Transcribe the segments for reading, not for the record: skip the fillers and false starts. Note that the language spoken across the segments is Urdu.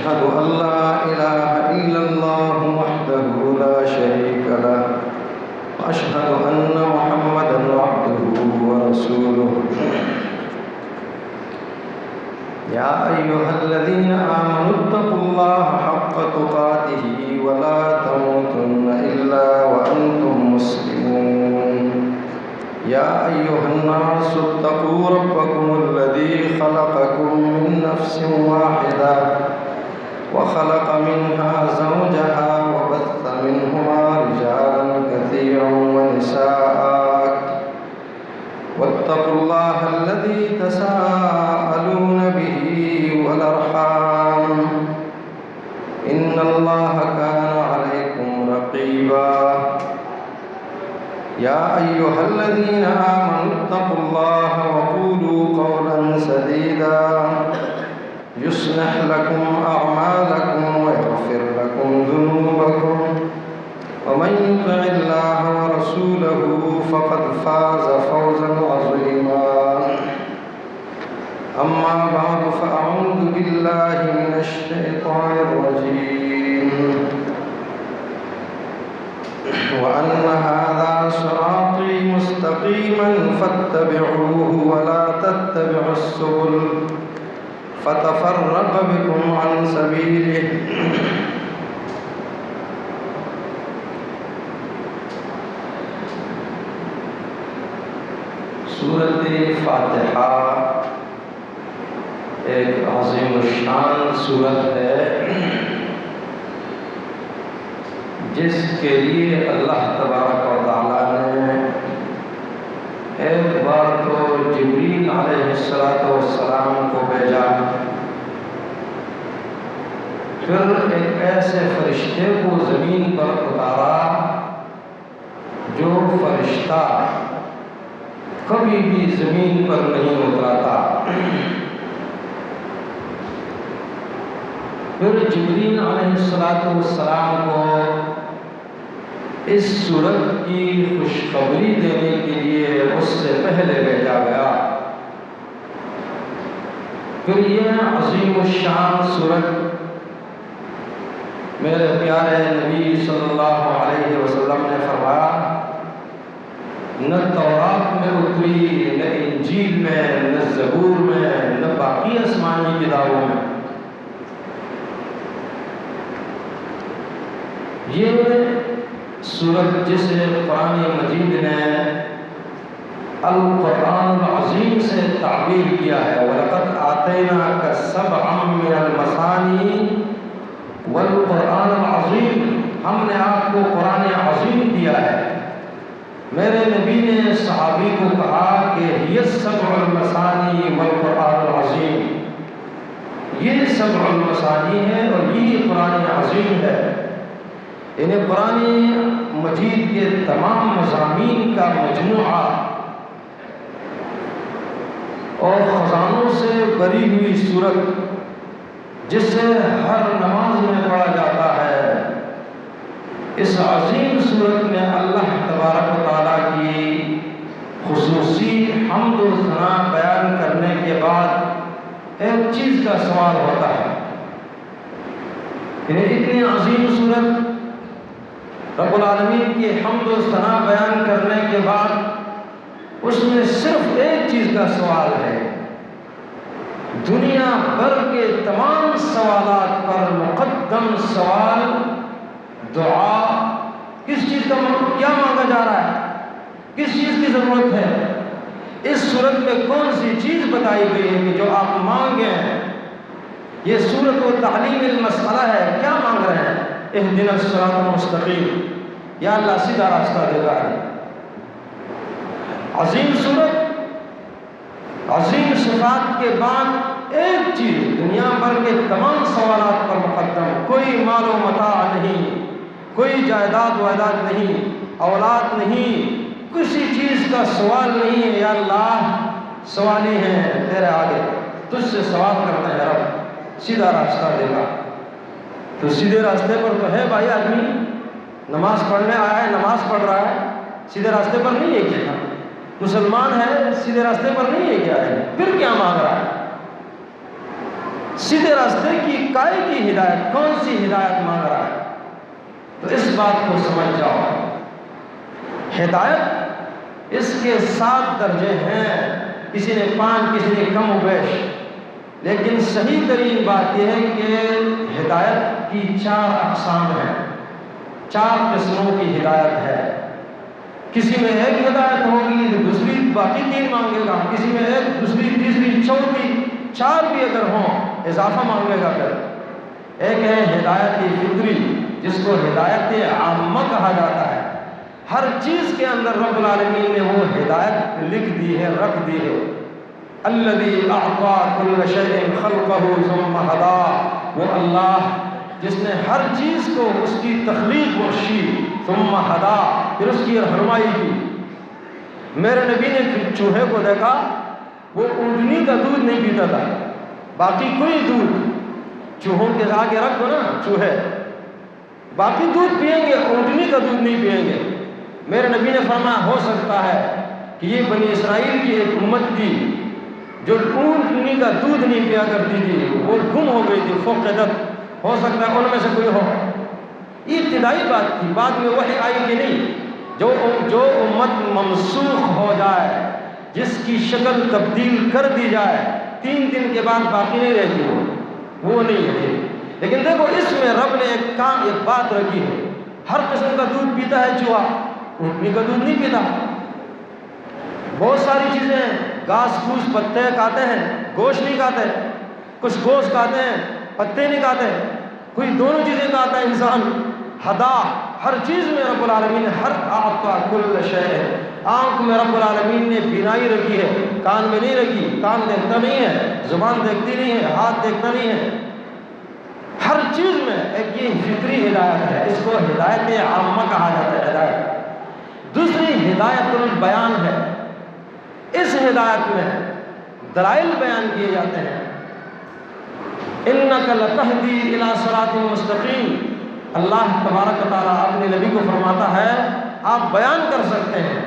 أشهد أن لا إله إلا الله وحده لا شريك له وأشهد أن محمدا عبده ورسوله يا أيها الذين آمنوا اتقوا الله حق تقاته ولا تموتن إلا وأنتم مسلمون يا أيها الناس اتقوا ربكم الذي خلقكم من نفس واحدة وخلق منها زوجها وبث منهما رجالا كثيرا ونساء واتقوا الله الذي تساءلون به والأرحام إن الله كان عليكم رقيبا يا أيها الذين آمنوا اتقوا الله وقولوا قولا سديدا يصلح لكم أعمالكم ويغفر لكم ذنوبكم ومن يطع الله ورسوله فقد فاز فوزا عظيما أما بعد فأعوذ بالله من الشيطان الرجيم وأن هذا صراطي مستقيما فاتبعوه ولا تتبعوا السبل فتفرق بكم عن سبيله سورۃ فاتحہ ایک عظیم الشان سورت ہے جس کے لیے اللہ تبارک و تعالیٰ نے ایک بار تو جبریل علیہ السلام کو بھیجا، پھر ایک ایسے فرشتے کو زمین پر اتارا جو فرشتہ کبھی بھی زمین پر نہیں اترا تھا۔ پھر جبریل علیہ السلام کو اس صورت کی خوشخبری دینے کے لیے اس سے پہلے بھیجا گیا۔ پھر یہ عظیم الشان صورت میرے پیارے نبی صلی اللہ علیہ وسلم نے فرمایا نہ تورات میں اتری، نہ انجیل میں، نہ زبور میں، نہ باقی آسمانی کتابوں میں۔ یہ سورت جسے قرآن مجید نے القرآن العظیم سے تعبیر کیا ہے، وَلَقَدْ آتَيْنَاكَ سَبْعًا مِّنَ الْمَثَانِي وَالْقُرْآنَ الْعَظِيمِ، ہم نے آپ کو قرآن عظیم دیا ہے۔ میرے نبی نے صحابی کو کہا کہ یہ سبع المثانی والقرآن العظیم، یہ سبع المثانی ہے اور یہ قرآن عظیم ہے۔ انہیں قرآن مجید کے تمام مضامین کا مجموعہ اور خزانوں سے بھری ہوئی صورت جسے ہر نماز میں پڑھا جاتا ہے۔ اس عظیم صورت میں اللہ تبارک و تعالیٰ کی خصوصی حمد و ثنا بیان کرنے کے بعد ایک چیز کا سوال ہوتا ہے، اتنی عظیم صورت رب العالمین کی حمد و ثنا بیان کرنے کے بعد اس میں صرف ایک چیز کا سوال ہے۔ دنیا بھر کے تمام سوالات پر مقدم سوال دعا، کس چیز کا کیا مانگا جا رہا ہے، کس چیز کی ضرورت ہے؟ اس صورت میں کون سی چیز بتائی گئی ہے کہ جو آپ مانگیں؟ یہ صورت و تعلیم المسئلہ ہے، کیا مانگ رہے ہیں؟ اہدنا الصراط المستقیم، یا اللہ سیدھا راستہ دکھا دے۔ عظیم صورت، عظیم صفات کے بعد ایک چیز دنیا بھر کے تمام سوالات پر مقدم، کوئی مال و متاع نہیں، کوئی جائیداد وائداد نہیں، اولاد نہیں، کسی چیز کا سوال نہیں ہے۔ یا اللہ سوالی ہیں تیرے آگے، تجھ سے سوال کرتے ہیں رب، سیدھا راستہ دکھا۔ تو سیدھے راستے پر تو ہے بھائی، آدمی نماز پڑھنے آیا ہے، نماز پڑھ رہا ہے، سیدھے راستے پر نہیں ہے کیا؟ مسلمان ہے، سیدھے راستے پر نہیں ہے کیا ہے؟ پھر کیا مانگ رہا ہے؟ سیدھے راستے کی کائے کی ہدایت، کون سی ہدایت مانگ رہا ہے؟ تو اس بات کو سمجھ جاؤ، ہدایت اس کے 7 درجے ہیں، کسی نے 5 کسی نے کم و بیش، لیکن صحیح ترین بات یہ ہے کہ ہدایت کی 4 اقسام ہیں، 4 قسموں کی ہدایت ہے۔ کسی میں ایک ہدایت ہوگی، دوسری باقی 3 مانگے گا، کسی میں ایک، دوسری، تیسری، چوتھی، 4 بھی اگر ہوں اضافہ مانگے گا۔ پھر ایک ہے ہدایت فطری، جس کو ہدایت عامہ کہا جاتا ہے، ہر چیز کے اندر رب العالمین نے وہ ہدایت لکھ دی ہے، رکھ دی ہے۔ الذی اعطى كل شيء خلقه ثم هدى، وہ اللہ جس نے ہر چیز کو اس کی تخلیق بخشی، ثم ہدا، پھر اس کی رہنمائی کی۔ میرے نبی نے چوہے کو دیکھا، وہ اونٹنی کا دودھ نہیں پیتا تھا، باقی کوئی دودھ، چوہوں کے آگے رکھ دو نا چوہے، باقی دودھ پئیں گے، اونٹنی کا دودھ نہیں پئیں گے۔ میرے نبی نے فرمایا ہو سکتا ہے کہ یہ بنی اسرائیل کی ایک امت تھی جو اونٹنی کا دودھ نہیں پیا کرتی تھی، وہ گم ہو گئی تھی، فقدت، ہو سکتا ہے ان میں سے کوئی ہو۔ یہ ابتدائی بات تھی، بعد میں وحی آئی کہ نہیں، جو امت منسوخ ہو جائے، جس کی شکل تبدیل کر دی جائے، 3 دن کے بعد باقی نہیں رہتی، وہ نہیں ہے۔ لیکن دیکھو اس میں رب نے ایک بات رکھی ہے، ہر قسم کا دودھ پیتا ہے چوہا، اونٹنی کا دودھ نہیں پیتا۔ بہت ساری چیزیں ہیں، گھاس پھوس پتے کھاتے ہیں، گوشت نہیں کھاتے، کچھ گوشت کھاتے ہیں، پتے نہیں کھاتے، کوئی دونوں چیزیں کھاتا ہے انسان۔ ہدا، ہر چیز میں رب العالمین نے ہر اعطیٰ کل شیء، آنکھ میں رب العالمین نے بینائی رکھی ہے، کان میں نہیں رکھی، کان دیکھتا نہیں ہے، زبان دیکھتی نہیں ہے، ہاتھ دیکھتا نہیں ہے، ہر چیز میں ایک یہ فطری ہدایت ہے، اس کو ہدایت عامہ کہا جاتا ہے۔ ہدایت دوسری ہدایت البیان ہے، اس ہدایت میں دلائل بیان کیے جاتے ہیں۔ اِنَّكَ لَتَهْدِي إِلَىٰ صِرَاطٍ مُسْتَقِيمٍ، اللہ تبارک و تعالیٰ اپنے نبی کو فرماتا ہے آپ بیان کر سکتے ہیں،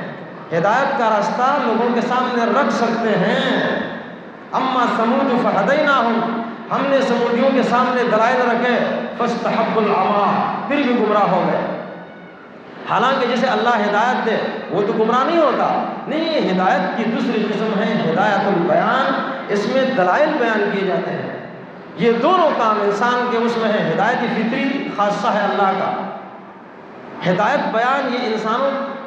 ہدایت کا راستہ لوگوں کے سامنے رکھ سکتے ہیں۔ اما ثمود فہدیناہم، ہم نے سمودیوں کے سامنے دلائل رکھے، فاستحبوا العمی، پھر بھی گمراہ ہو گئے۔ حالانکہ جسے اللہ ہدایت دے وہ تو گمراہ نہیں ہوتا، نہیں، یہ ہدایت کی دوسری قسم ہے ہدایت البیان، اس میں دلائل بیان کیے جاتے ہیں۔ یہ دونوں کام انسان کے اس میں ہے، ہدایت فطری خاصہ ہے اللہ کا، ہدایت بیان یہ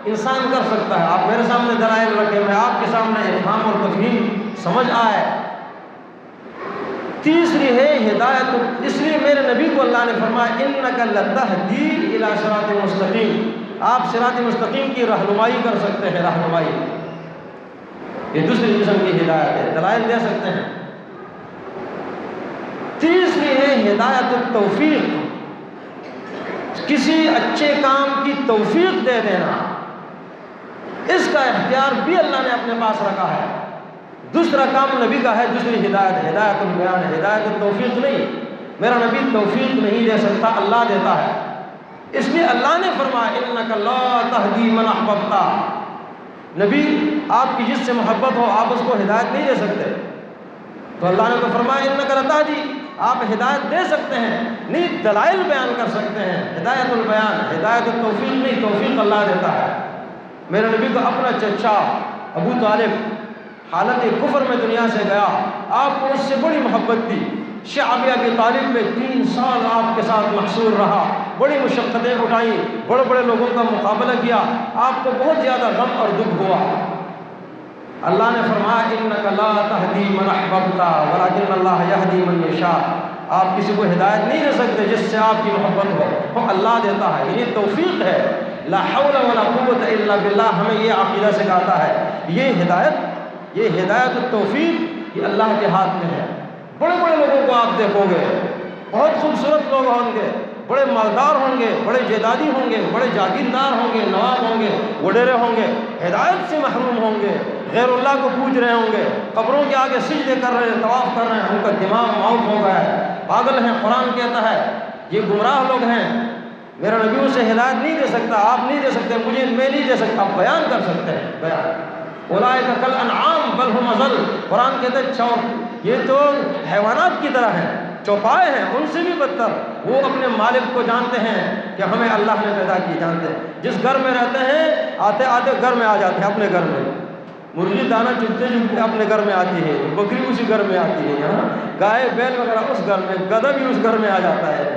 انسان کر سکتا ہے۔ آپ میرے سامنے دلائل رکھیں، میں آپ کے سامنے افہام اور تفہیم سمجھ آئے۔ تیسری ہے ہدایت، اس لیے میرے نبی کو اللہ نے فرمایا اِنَّكَ لَتَهْدِي إِلَىٰ صِرَاطٍ مُسْتَقِيمٍ، آپ صراط مستقیم کی رہنمائی کر سکتے ہیں، رہنمائی، یہ دوسری قسم کی ہدایت ہے، دلائل دے سکتے ہیں۔ تیسری ہے ہدایت التوفیق، کسی اچھے کام کی توفیق دے دینا، اس کا اختیار بھی اللہ نے اپنے پاس رکھا ہے۔ دوسرا کام نبی کا ہے، دوسری ہدایت ہدایت البیان ہے، ہدایت التوفیق نہیں، میرا نبی توفیق نہیں دے سکتا، اللہ دیتا ہے۔ اس لیے اللہ نے فرمایا اِنَّكَ لَا تَهْدِي مَنْ أَحْبَبْتَ، نبی آپ کی جس سے محبت ہو آپ اس کو ہدایت نہیں دے سکتے، تو اللہ نے تو فرمایا اِنَّكَ لَا تَهْدِي، آپ ہدایت دے سکتے ہیں، نہیں دلائل بیان کر سکتے ہیں، ہدایت البیان، ہدایت التوفیق نہیں، توفیق اللہ دیتا ہے۔ میرے نبی کا اپنا چچا ابو طالب حالت کفر میں دنیا سے گیا، آپ کو اس سے بڑی محبت تھی، شعب ابی طالب میں 3 سال آپ کے ساتھ محصور رہا، بڑی مشقتیں اٹھائیں، بڑے بڑے لوگوں کا مقابلہ کیا، آپ کو بہت زیادہ غم اور دکھ ہوا۔ اللہ نے فرمایا اِنَّكَ لَا تَهْدِي مَنْ أَحْبَبْتَ وَلَكِنَّ اللَّهَ يَهْدِي مَنْ يَشَاءُ، آپ کسی کو ہدایت نہیں دے سکتے جس سے آپ کی محبت ہو، وہ اللہ دیتا ہے، یہ توفیق ہے۔ لا حول ولا قوت الا باللہ، ہمیں یہ عقیدہ سکھاتا ہے، یہ ہدایت التوفیق یہ اللہ کے ہاتھ میں ہے۔ بڑے بڑے لوگوں کو آپ دیکھو گے، بہت خوبصورت لوگ ہوں گے، بڑے مالدار ہوں گے، بڑے جائیدادی ہوں گے، بڑے جاگیردار ہوں گے، نواب ہوں گے، وڈیرے ہوں گے، ہدایت سے محروم ہوں گے، غیر اللہ کو پوج رہے ہوں گے، قبروں کے آگے سجدے کر رہے ہیں، طواف کر رہے ہیں، ان کا دماغ معاف ہو گیا ہے، پاگل ہیں، قرآن کہتا ہے یہ گمراہ لوگ ہیں، میرا نبی اسے ہدایت نہیں دے سکتا، آپ نہیں دے سکتے، میں نہیں دے سکتا، آپ بیان کر سکتے ہیں، بیان۔ اولئک کالانعام بل ھم اضل، قرآن کہتے ہیں یہ تو حیوانات کی طرح ہیں، چوپائے ہیں، ان سے بھی بدتر۔ وہ اپنے مالک کو جانتے ہیں کہ ہمیں اللہ نے پیدا کی، جانتے ہیں۔ جس گھر میں رہتے ہیں آتے آتے گھر میں آ جاتے ہیں، اپنے گھر میں۔ مرغی دانہ چگتے چگتے اپنے گھر میں آتی ہے، بکری اسی گھر میں آتی ہے، یہاں گائے بیل وغیرہ اس گھر میں، گدھا بھی اس گھر میں آ جاتا ہے۔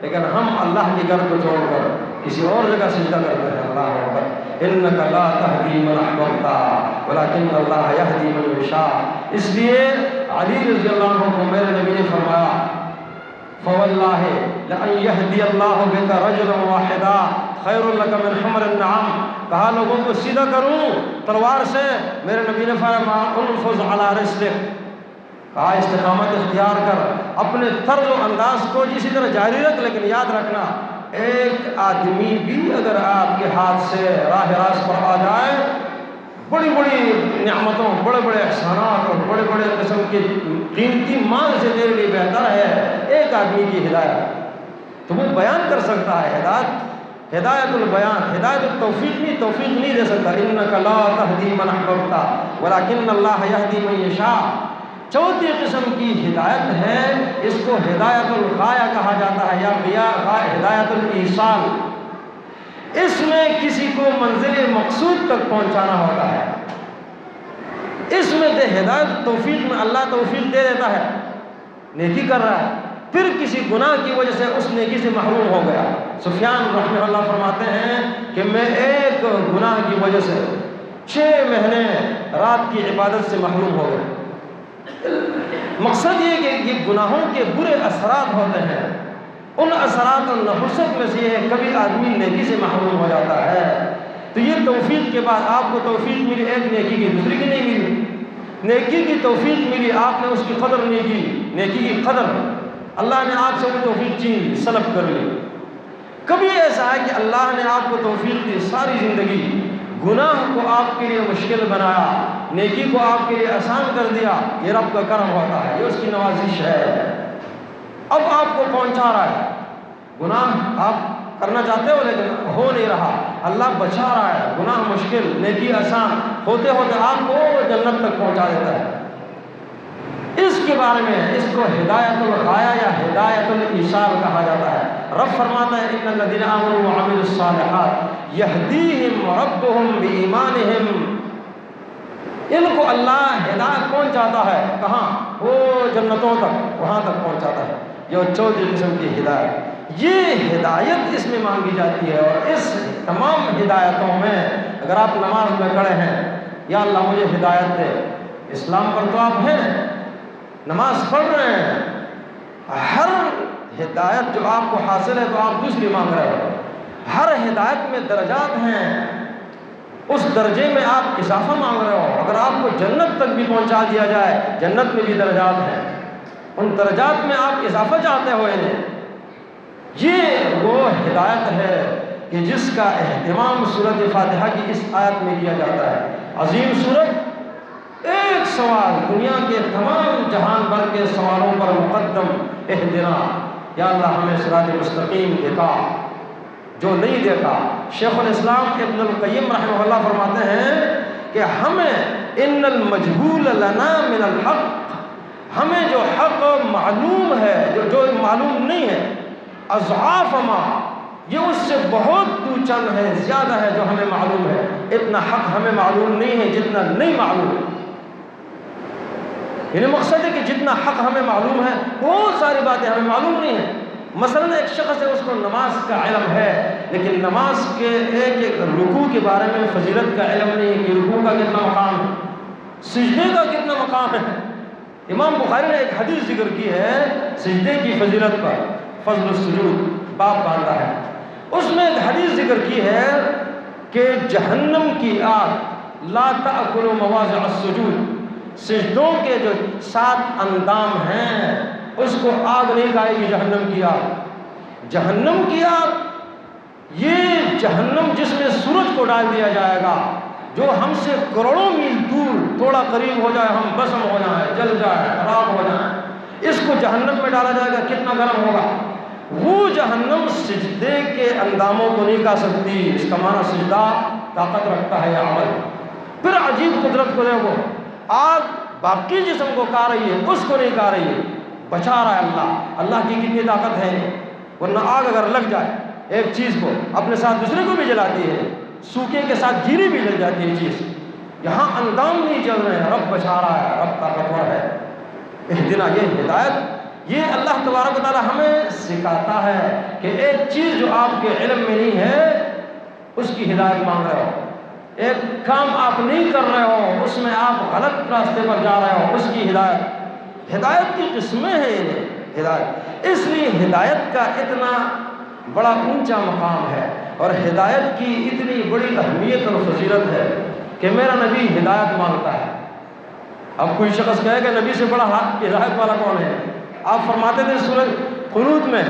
لیکن ہم اللہ کے گھر کو چھوڑ کر کسی اور جگہ سجدہ کرتے ہیں۔ اللہ اکبر۔ انک لا تہدی من احببت ولکن اللہ یہدی من یشاء۔ اس لیے علی رضی اللہ عنہ کو میرے نبی نے فرمایا فواللہ لئن یہدی اللہ بک رجلا واحدا خیر لک من حمر النعم۔ کہا لوگوں کو سیدھا کروں تلوار سے، میرے نبی نے فرمایا انفذ علی رسلک، کہا استقامت اختیار کر، اپنے طرز و انداز کو اسی طرح جاری رکھ، لیکن یاد رکھنا ایک آدمی بھی اگر آپ کے ہاتھ سے راہ راست پر آ جائے، بڑی بڑی نعمتوں، بڑے بڑے احسانات اور بڑے بڑے قسم کے قیمتی مال سے تیرے لیے بہتر ہے ایک آدمی کی ہدایت، تو وہ بیان کر سکتا ہے ہدایت البیان، ہدایت التوفیق نہیں، توفیق نہیں دے سکتا۔ انک لا تہدی من احببت ولکن اللہ یہدی من یشاء۔ چوتھی قسم کی ہدایت ہے، اس کو ہدایت الغایہ کہا جاتا ہے یا ہدایت الایصال۔ اس میں کسی کو منزل مقصود تک پہنچانا ہوتا ہے۔ اس میں ہدایت توفیق میں اللہ توفیق دے دیتا ہے، نیکی کر رہا ہے، پھر کسی گناہ کی وجہ سے اس نیکی سے محروم ہو گیا۔ سفیان رحمہ اللہ فرماتے ہیں کہ میں ایک گناہ کی وجہ سے 6 مہینے رات کی عبادت سے محروم ہو گیا۔ مقصد یہ کہ یہ گناہوں کے برے اثرات ہوتے ہیں، ان اثرات اور نحوست میں سے یہ ہے کبھی آدمی نیکی سے محروم ہو جاتا ہے، تو یہ توفیق کے بعد آپ کو توفیق ملی ایک نیکی کی، دوسری کی نہیں ملی۔ نیکی کی توفیق ملی، آپ نے اس کی قدر نہیں کی، نیکی کی قدر اللہ نے آپ سے وہ توفیق چھین لی، سلب کر لی۔ کبھی ایسا ہے کہ اللہ نے آپ کو توفیق دی، ساری زندگی گناہ کو آپ کے لیے مشکل بنایا، نیکی کو آپ کے لیے آسان کر دیا، یہ رب کا کرم ہوتا ہے، یہ اس کی نوازش ہے۔ اب آپ کو پہنچا رہا ہے، گناہ آپ کرنا چاہتے ہو لیکن ہو نہیں رہا، اللہ بچا رہا ہے، گناہ مشکل، نیکی آسان، ہوتے ہوتے آپ کو جنت تک پہنچا دیتا ہے۔ اس کے بارے میں اس کو ہدایت الغایہ یا ہدایت الایصال کہا جاتا ہے۔ رب فرماتا ہے ان الذین آمنوا وعملوا الصالحات یہدیہم ربہم بایمانہم۔ ان کو اللہ ہدایت پہنچاتا ہے، کہاں؟ وہ جنتوں تک، وہاں تک پہنچاتا ہے۔ یہ چوتھی قسم کی ہدایت، یہ ہدایت اس میں مانگی جاتی ہے۔ اور اس تمام ہدایتوں میں اگر آپ نماز میں کھڑے ہیں، یا اللہ مجھے ہدایت دے، اسلام پر تو آپ ہیں، نماز پڑھ رہے ہیں، ہر ہدایت جو آپ کو حاصل ہے تو آپ دوسری مانگ رہے ہو۔ ہر ہدایت میں درجات ہیں، اس درجے میں آپ اضافہ مانگ رہے ہو۔ اگر آپ کو جنت تک بھی پہنچا دیا جائے، جنت میں بھی درجات ہیں، ان درجات میں آپ اضافہ چاہتے ہو انہیں۔ یہ وہ ہدایت ہے کہ جس کا اہتمام سورۃ فاتحہ کی اس آیت میں کیا جاتا ہے۔ عظیم سورت، ایک سوال دنیا کے تمام جہان بھر کے سوالوں پر مقدم، اہدنا، یا اللہ ہمیں صراط مستقیم دکھا، جو نہیں دیکھا۔ شیخ الاسلام ابن القیم رحمہ اللہ فرماتے ہیں کہ ہمیں ان المجہول لنا من الحق، ہمیں جو حق معلوم ہے، جو معلوم نہیں ہے، اضعاف ما، یہ اس سے بہت تو چند ہے، زیادہ ہے جو ہمیں معلوم ہے۔ اتنا حق ہمیں معلوم نہیں ہے جتنا نہیں معلوم ہے۔ یعنی مقصد ہے کہ جتنا حق ہمیں معلوم ہے، بہت ساری باتیں ہمیں معلوم نہیں ہیں۔ مثلا ایک شخص ہے، اس کو نماز کا علم ہے، لیکن نماز کے ایک ایک رکوع کے بارے میں فضیلت کا علم نہیں ہے کہ رکوع کا کتنا مقام ہے، سجدے کا کتنا مقام ہے۔ امام بخاری نے ایک حدیث ذکر کی ہے سجدے کی فضیلت پر، فضل السجود، باب باندھا ہے۔ اس میں ایک حدیث ذکر کی ہے کہ جہنم کی آگ لا تأکل مواضع السجود، سجدوں کے جو 7 اندام ہیں اس کو آگ نہیں کھائے گی، جہنم کی آگ۔ جہنم کی آگ، یہ جہنم جس میں سورج کو ڈال دیا جائے گا، جو ہم سے کروڑوں میل دور، تھوڑا قریب ہو جائے ہم بسم ہو جائیں، جل جائے، خراب ہو جائیں، اس کو جہنم میں ڈالا جائے گا، کتنا گرم ہوگا۔ وہ جہنم سجدے کے انداموں کو نہیں کھا سکتی۔ اس کا معنی سجدہ طاقت رکھتا ہے یہ عمل۔ پھر عجیب قدرت کو دیکھو، آگ باقی جسم کو کھا رہی ہے اس کو نہیں کھا رہی ہے، بچا رہا ہے اللہ۔ اللہ کی کتنی طاقت ہے، ورنہ آگ اگر لگ جائے ایک چیز کو اپنے ساتھ دوسرے کو بھی جلاتی ہے، سوکھے کے ساتھ گیری بھی جل جاتی ہے چیز۔ یہاں اندام نہیں جل رہے ہیں، رب بچا رہا ہے، رب طاقتور ہے۔ اہدنا، یہ ہدایت، یہ اللہ تبارک و تعالی ہمیں سکھاتا ہے کہ ایک چیز جو آپ کے علم میں نہیں ہے اس کی ہدایت مانگ رہے ہو، ایک کام آپ نہیں کر رہے ہو اس میں آپ غلط راستے پر جا رہے ہو، اس کی ہدایت۔ ہدایت کی قسمیں ہیں یہ ہدایت، اس لیے ہدایت کا اتنا بڑا اونچا مقام ہے اور ہدایت کی اتنی بڑی اہمیت اور فضیلت ہے کہ میرا نبی ہدایت مانگتا ہے۔ اب کوئی شخص کہے کہ نبی سے بڑا ہدایت والا کون ہے؟ آپ فرماتے تھے سورۃ قنوت میں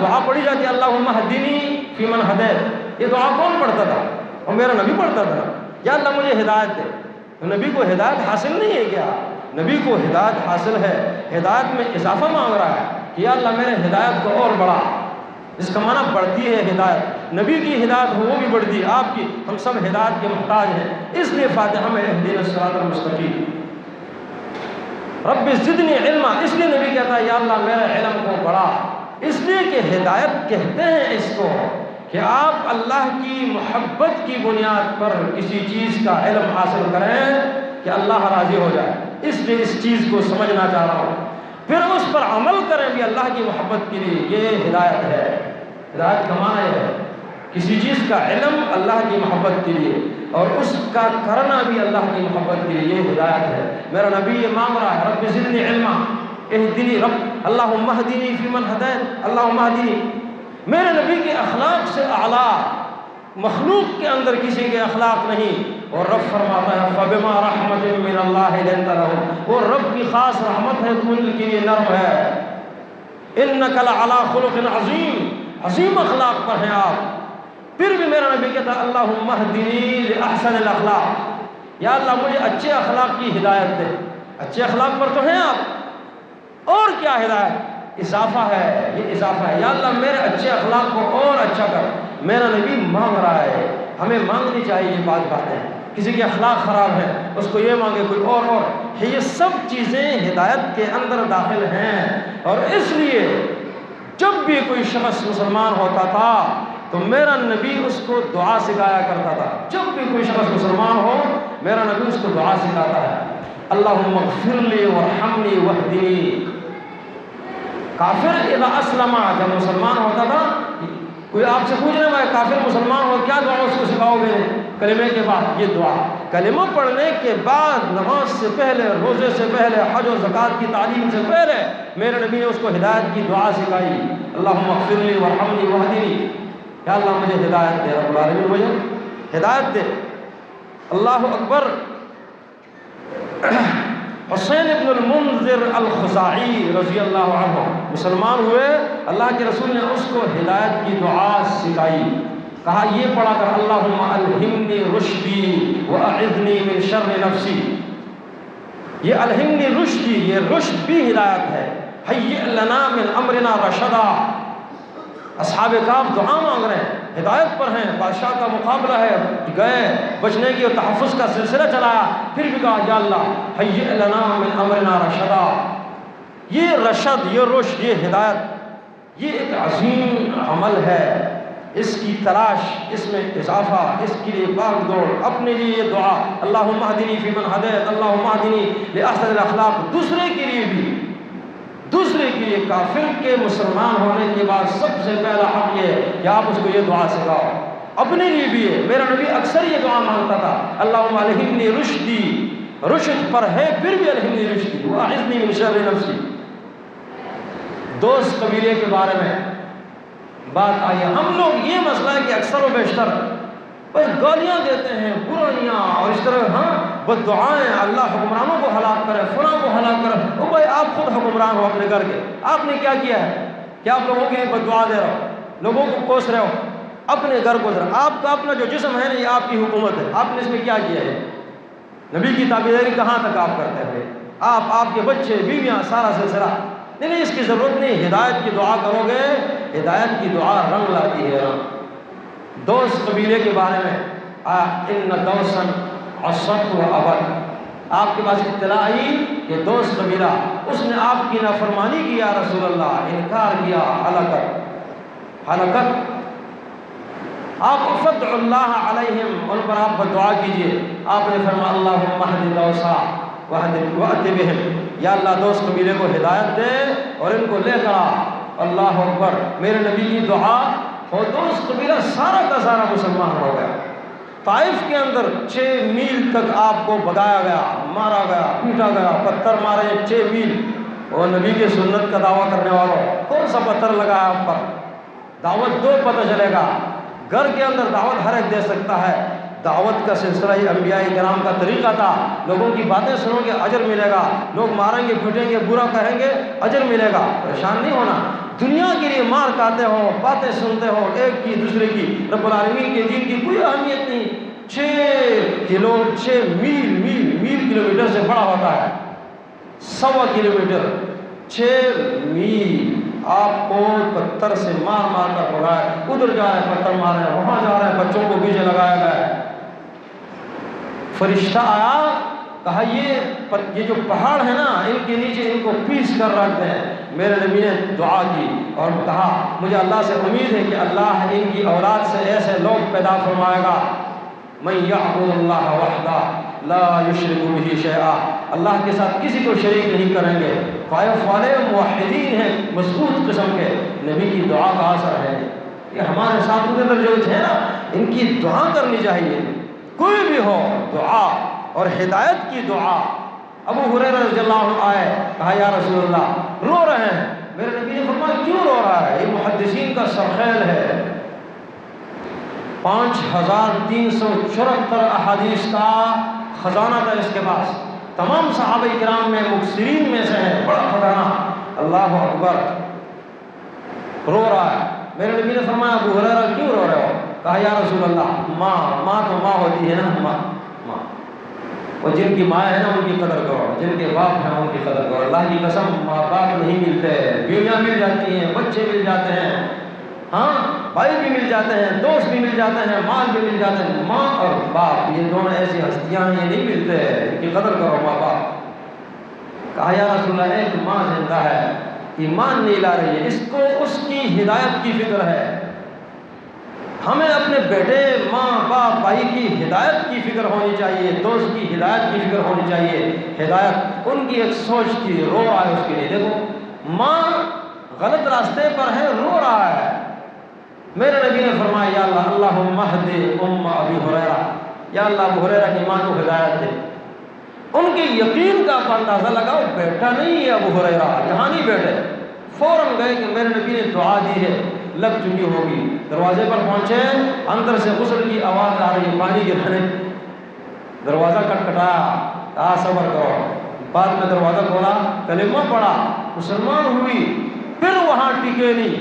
دعا پڑھی جاتی ہے، اللہم اہدنی فیمن ہدیت۔ یہ دعا کون پڑھتا تھا؟ اور میرا نبی پڑھتا تھا، یا اللہ مجھے ہدایت دے۔ تو نبی کو ہدایت حاصل نہیں ہے کیا؟ نبی کو ہدایت حاصل ہے، ہدایت میں اضافہ مانگ رہا ہے کہ یا اللہ میرے ہدایت کو اور بڑھا۔ اس کا معنی بڑھتی ہے ہدایت، نبی کی ہدایت ہو وہ بھی بڑھتی ہے، آپ کی، ہم سب ہدایت کے محتاج ہیں۔ اس لیے فاتحہ میں اہدنا الصراط المستقیم، رب زدنی علما، اس لیے نبی کہتا ہے یا اللہ میرے علم کو بڑھا۔ اس لیے کہ ہدایت کہتے ہیں اس کو کہ آپ اللہ کی محبت کی بنیاد پر کسی چیز کا علم حاصل کریں کہ اللہ راضی ہو جائے، اس لیے اس چیز کو سمجھنا چاہ رہا ہوں، پھر اس پر عمل کریں بھی اللہ کی محبت کے لیے، یہ ہدایت ہے۔ ہدایت کا معنی یہ ہے کسی چیز کا علم اللہ کی محبت کے لیے اور اس کا کرنا بھی اللہ کی محبت کے لیے، یہ ہدایت ہے۔ میرا نبی یہ مانگ رہا ہے رب زدنی علما، اہدنی رب اللہم اہدنی فیمن ہدیت، اللہم اہدنی۔ میرے نبی کے اخلاق سے اعلیٰ مخلوق کے اندر کسی کے اخلاق نہیں، اور رب فرماتا ہے فَبِمَا رَحْمَةٍ مِّنَ اللَّهِ لِنتَ لَهُمْ، وہ رب کی خاص رحمت ہے تو ان کے لیے نرم ہے۔ إِنَّكَ لَعَلَىٰ خُلُقٍ عَظِيمٍ، عظیم اخلاق پر ہیں آپ۔ پھر بھی میرا نبی کہتا ہے اللہم اہدنی لأحسن الاخلاق، یا اللہ مجھے اچھے اخلاق کی ہدایت دے۔ اچھے اخلاق پر تو ہیں آپ، اور کیا ہدایت؟ اضافہ ہے، یہ اضافہ ہے، یا اللہ میرے اچھے اخلاق کو اور اچھا کر۔ میرا نبی مانگ رہا ہے، ہمیں مانگنی چاہیے یہ باتیں۔ کسی کے اخلاق خراب ہیں اس کو یہ مانگے کوئی اور یہ سب چیزیں ہدایت کے اندر داخل ہیں۔ اور اس لیے جب بھی کوئی شخص مسلمان ہوتا تھا تو میرا نبی اس کو دعا سکھایا کرتا تھا۔ جب بھی کوئی شخص مسلمان ہو میرا نبی اس کو دعا سکھاتا ہے، اللہم اغفر لی وارحمنی واہدنی۔ کافر اذا اسلم، جب مسلمان ہوتا تھا، کوئی آپ سے پوچھ رہے بھائی کافر مسلمان ہو کیا دعا اس کو سکھاؤ گے؟ کلمے کے بعد یہ دعا، کلمہ پڑھنے کے بعد، نماز سے پہلے، روزے سے پہلے، حج و زکوٰۃ کی تعلیم سے پہلے میرے نبی نے اس کو ہدایت کی دعا سکھائی، اللہم اغفر لی وارحمنی واہدنی۔ یا اللہ مجھے ہدایت دے، رب العالمین مجھے ہدایت دے۔ اللہ اکبر۔ حسین ابن المنذر الخزاعی رضی اللہ عنہ مسلمان ہوئے، اللہ کے رسول نے اس کو ہدایت کی دعا سکھائی، کہا یہ پڑھا کر اللہم الہمنی رشدی واعذنی من شر نفسی۔ یہ الہمنی رشدی، یہ رشد بھی ہدایت ہے۔ ہیئ لنا من امرنا رشدا۔ اصحاب کہف دعا مانگ رہے ہیں، ہدایت پر ہیں، بادشاہ کا مقابلہ ہے، گئے بچنے کی اور تحفظ کا سلسلہ چلایا، پھر بھی کہا یا اللہ ہیئ لنا من امرنا رشدا۔ یہ رشد، یہ رشد، یہ ہدایت، یہ ایک عظیم عمل ہے، اس کی تلاش، اس میں اضافہ، اس کے لیے بھاگ دوڑ، اپنے لیے یہ دعا اللہم اہدنی فیمن ہدیت، اللہم اہدنی لأحسن الاخلاق، دوسرے کے لیے بھی، دوسرے کے لیے کافر کے مسلمان ہونے کے بعد سب سے پہلا حق یہ ہے کہ آپ اس کو یہ دعا سکھاؤ، اپنے لیے بھی ہے۔ میرا نبی اکثر یہ دعا مانگتا تھا، اللہم الہمنی رشدی، رشد پر ہے پھر بھی الہمنی رشدی واعذنی من شر نفسی۔ دوست قبیلے کے بارے میں بات آئی ہے، ہم لوگ یہ مسئلہ ہے کہ اکثر و بیشتر بس گالیاں دیتے ہیں، برائیاں اور اس طرح، ہاں بد دعائیں، اللہ حکمرانوں کو ہلاک کرے، فلاں کو ہلاک کرے۔ او بھائی آپ خود حکمران ہو اپنے گھر کے، آپ نے کیا کیا ہے؟ کیا آپ لوگوں کے لیے بد دعا دے رہے ہو، لوگوں کو کوس رہے ہو؟ اپنے گھر کو ذرا، آپ کا اپنا جو جسم ہے نا یہ آپ کی حکومت ہے، آپ نے اس میں کیا کیا ہے؟ نبی کی تابعداری کہاں تک آپ کرتے ہوئے؟ آپ کے بچے، بیویاں، سارا سلسلہ نہیں، اس کی ضرورت نہیں۔ ہدایت کی دعا کرو گے، ہدایت کی دعا رنگ لاتی ہے۔ دوست قبیلے کے بارے میں ان دوسن عصت و ابد، آپ کے پاس اطلاع آئی کہ دوست قبیلہ اس نے آپ کی نافرمانی کی یا رسول اللہ، انکار کیا، ہلاکت۔ آپ فدعوا اللہ علیہم، ان پر آپ دعا کیجئے۔ آپ نے فرمایا اللہم اہد دوسا وأت بہم، یا اللہ دوست قبیلے کو ہدایت دے اور ان کو لے کر آ۔ اللہ اکبر، میرے نبی کی دعا، اور دوست قبیلہ سارا کا سارا مسلمان ہو گیا۔ طائف کے اندر 6 میل تک آپ کو بگایا گیا، مارا گیا، پیٹا گیا، پتھر مارے 6 میل۔ اور نبی کے سنت کا دعویٰ کرنے والوں، کون سا پتھر لگا ہے آپ پر؟ دعوت دو، پتہ چلے گا۔ گھر کے اندر دعوت ہر ایک دے سکتا ہے۔ دعوت کا سلسلہ ہی انبیاء کرام کا طریقہ تھا۔ لوگوں کی باتیں سنو گے اجر ملے گا، لوگ ماریں گے، پیٹیں گے، برا کہیں گے، اجر ملے گا۔ پریشان نہیں ہونا۔ دنیا کے لیے مار کھاتے ہو، باتیں سنتے ہو ایک کی دوسرے کی، رب العالمین کے دین کی کوئی اہمیت نہیں۔ 6 میل کلومیٹر سے بڑا ہوتا ہے، 1.25 کلومیٹر، 6 میل آپ کو پتھر سے مار کر بھگائے، ادھر جا رہے ہیں پتھر مار رہے ہیں، وہاں جا رہے ہیں، بچوں کو پیچھے لگایا گیا ہے۔ فرشتہ آیا، کہا یہ جو پہاڑ ہے نا، ان کے نیچے ان کو پیس کر رکھ دیں۔ میرے نبی نے دعا کی اور کہا مجھے اللہ سے امید ہے کہ اللہ ان کی اولاد سے ایسے لوگ پیدا فرمائے گا، من یعبد اللہ وحدہ لا یشرک بہ شیئا، اللہ کے ساتھ کسی کو شریک نہیں کریں گے۔ طائف والے موحدین ہیں، مضبوط قسم کے، نبی کی دعا کا اثر ہے۔ یہ ہمارے ساتھ کے اندر جو تھے نا، ان کی دعا کرنی چاہیے، کوئی بھی ہو، دعا اور ہدایت کی دعا۔ ابو ہریرہ رضی اللہ عنہ آئے، کہا یا رسول اللہ رو رہے ہیں۔ میرے نبی نے فرمایا کیوں رو رہا ہے؟ یہ محدثین کا سرخیل ہے، 5374 احادیث کا خزانہ تھا اس کے پاس، تمام صحابہ کرام میں مکثرین میں سے ہے، بڑا خزانہ۔ اللہ اکبر، رو رہا ہے۔ میرے نبی نے فرمایا ابو ہریرہ کیوں رو رہے ہو؟ کہا یا رسول اللہ ماں تو ماں ہوتی ہے نا، ماں اور جن کی ماں ہے نا ان کی قدر کرو، جن کے باپ ہیں ان کی قدر کرو۔ اللہ کی قسم ماں باپ نہیں ملتے، بیویاں مل جاتی ہیں، بچے مل جاتے ہیں، ہاں بھائی بھی مل جاتے ہیں، دوست بھی مل جاتے ہیں، مال بھی مل جاتے ہیں۔ ماں اور باپ یہ دونوں ایسی ہستیاں ہیں، یہ نہیں ملتے، ان کی قدر کرو ماں باپ۔ کہا یا رسول اللہ ایک ماں زندہ ہے، ایمان نہیں لا رہی ہے، اس کو اس کی ہدایت کی فکر ہے۔ ہمیں اپنے بیٹے، ماں باپ، بھائی کی ہدایت کی فکر ہونی چاہیے، دوست کی ہدایت کی فکر ہونی چاہیے۔ ہدایت ان کی ایک سوچ تھی، رو رہا ہے اس کے لیے۔ دیکھو ماں غلط راستے پر ہے، رو رہا ہے۔ میرے نبی نے فرمایا یا اللہ اللہم اہد ام ابی ہریرہ، یا اللہ ابو ہریرہ کی ماں کو ہدایت دے۔ ان کے یقین کا اندازہ لگاؤ، بیٹا نہیں ہے ابو ہریرہ، یہاں نہیں بیٹھے، فوراً گئے کہ میرے نبی نے دعا دی ہے، لگ چکی ہوگی۔ دروازے پر پہنچے، اندر سے غسل کی آواز آ رہی ہے، پانی گرنے۔ دروازہ کھٹکھٹایا، کہا صبر کرو۔ بعد میں دروازہ کھولا، کلمہ پڑھا، مسلمان ہوئی۔ پھر وہاں ٹکے نہیں،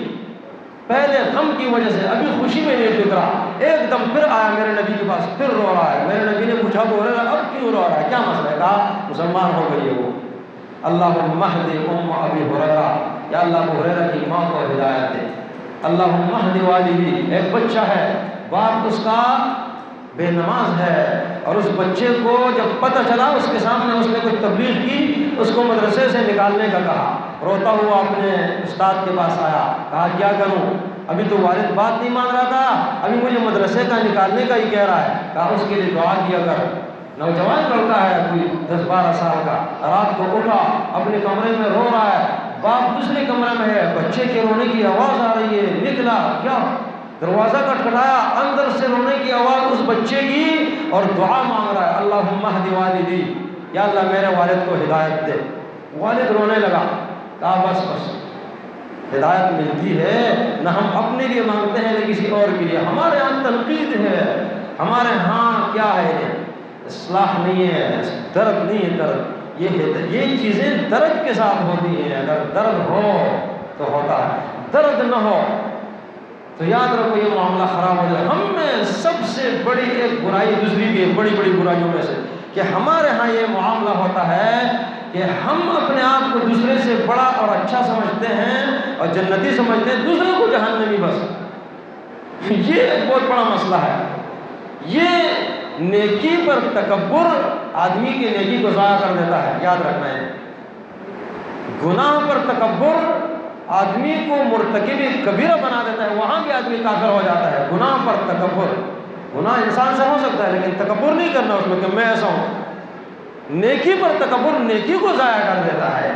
پہلے غم کی وجہ سے، ابھی خوشی میں نہیں ٹک رہا، ایک دم پھر آیا میرے نبی کے پاس، پھر رو رہا ہے۔ میرے نبی نے پوچھا ابو ہریرہ اب کیوں رو رہا ہے، کیا مسئلہ ہے؟ کہا مسلمان ہو گئی ہے وہ۔ اللہم اہد ام ابی ہریرہ، یا اللہ ابو ہریرہ کی ماں کو ہدایت دے۔ اللہم اہد والدی، ایک بچہ ہے، باپ اس کا بے نماز ہے، اور اس بچے کو جب پتہ چلا، اس کے سامنے اس نے کچھ تبلیغ کی، اس کو مدرسے سے نکالنے کا کہا، روتا ہوا اپنے استاد کے پاس آیا، کہا کیا کروں، ابھی تو والد بات نہیں مان رہا تھا، ابھی مجھے مدرسے کا نکالنے کا ہی کہہ رہا ہے۔ کہا اس کے لیے دعا کیا کر۔ نوجوان لڑکا ہے، کوئی 10-12 سال کا، رات کو اٹھا، اپنے کمرے میں رو رہا ہے، باپ دوسرے کمرے میں ہے، بچے کے رونے کی آواز آ رہی ہے، نکلا، کیا دروازہ کھٹکھٹایا، اندر سے رونے کی آواز اس بچے کی، اور دعا مانگ رہا ہے اللہم اہد والدی، یا اللہ میرے والد کو ہدایت دے۔ والد رونے لگا، کہا بس ہدایت ملتی ہے نہ ہم اپنے لیے مانگتے ہیں نہ کسی اور کے لیے، ہمارے ہاں تنقید ہے، ہمارے ہاں کیا ہے، اصلاح نہیں ہے، درد نہیں ہے، درد یہ چیزیں درد کے ساتھ ہوتی ہیں۔ اگر درد ہو تو ہوتا ہے، درد نہ ہو تو یاد رکھو یہ معاملہ خراب ہو جائے۔ ہم میں سب سے بڑی ایک برائی دوسری بھی ہے، بڑی بڑی برائیوں میں سے، کہ ہمارے ہاں یہ معاملہ ہوتا ہے کہ ہم اپنے آپ کو دوسرے سے بڑا اور اچھا سمجھتے ہیں اور جنتی سمجھتے ہیں، دوسرے کو جہنمی بس۔ یہ ایک بہت بڑا مسئلہ ہے، یہ نیکی پر تکبر آدمی کی نیکی کو ضائع کر دیتا ہے، یاد رکھنا ہے۔ گناہ پر تکبر آدمی کو مرتکب کبیرہ بنا دیتا ہے، وہاں بھی آدمی کافر ہو جاتا ہے۔ گناہ پر تکبر، گناہ انسان سے ہو سکتا ہے لیکن تکبر نہیں کرنا اس میں کہ میں ایسا ہوں۔ نیکی پر تکبر نیکی کو ضائع کر دیتا ہے۔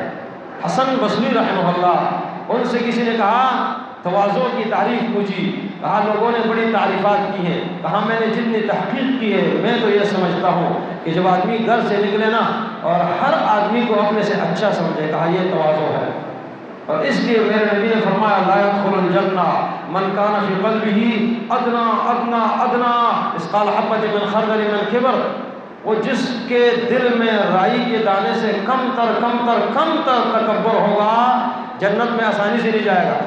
حسن بصری رحمہ اللہ، ان سے کسی نے کہا، تواضع کی تعریف پوچھی، کہا لوگوں نے بڑی تعریفات کی ہیں، کہا میں نے جتنی تحقیق کی ہے میں تو یہ سمجھتا ہوں کہ جب آدمی گھر سے نکلے نا اور ہر آدمی کو اپنے سے اچھا سمجھے، کہا یہ تواضع ہے۔ اور اس لیے میرے نبی نے فرمایا لا يدخل الجنہ من کان فی قلبہ ادنی ادنی ادنی مثقال حبۃ من خردل من کبر، وہ جس کے دل میں رائی کے دانے سے کم تر تکبر ہوگا، جنت میں آسانی سے نہیں جائے گا۔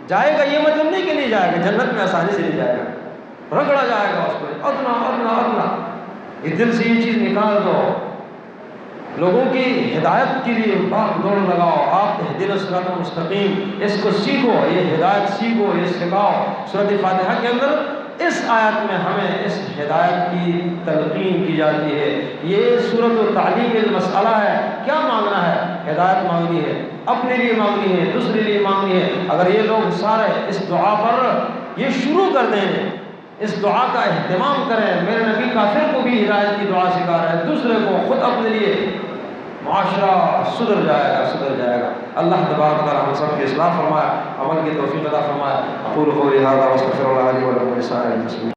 جائے گا یہ مطلب نہیں کہ نہیں جائے گا، جنت میں آسانی سے نہیں جائے گا، رگڑا جائے گا اس کو، ادنا۔ یہ دل سے یہ چیز نکال دو۔ لوگوں کی ہدایت کے لیے بھاگ دوڑ لگاؤ، آپ اہدنا الصراط المستقیم، اس کو سیکھو، یہ ہدایت سیکھو، یہ سکھاؤ۔ سورۃ فاتحہ کے اندر اس آیت میں ہمیں اس ہدایت کی تلقین کی جاتی ہے۔ یہ سورۃ تعلیم المسئلہ ہے، کیا مانگنا ہے؟ ہدایت مانگنی ہے، اپنے لیے مانگنی ہے، دوسرے لیے مانگنی ہے۔ اگر یہ لوگ سارے اس دعا پر یہ شروع کر دیں، اس دعا کا اہتمام کریں، میرے نبی کافر کو بھی ہدایت کی دعا سکھا رہے ہیں، دوسرے کو، خود اپنے لیے، معاشرہ سدھر جائے گا۔ اللہ تبارک و تعالی ہم سب کی اصلاح فرمائے، عمل کی توفیق عطا فرمائے۔ اقول قولی ھذا واستغفر اللہ لی ولکم ولسائر المسلمین۔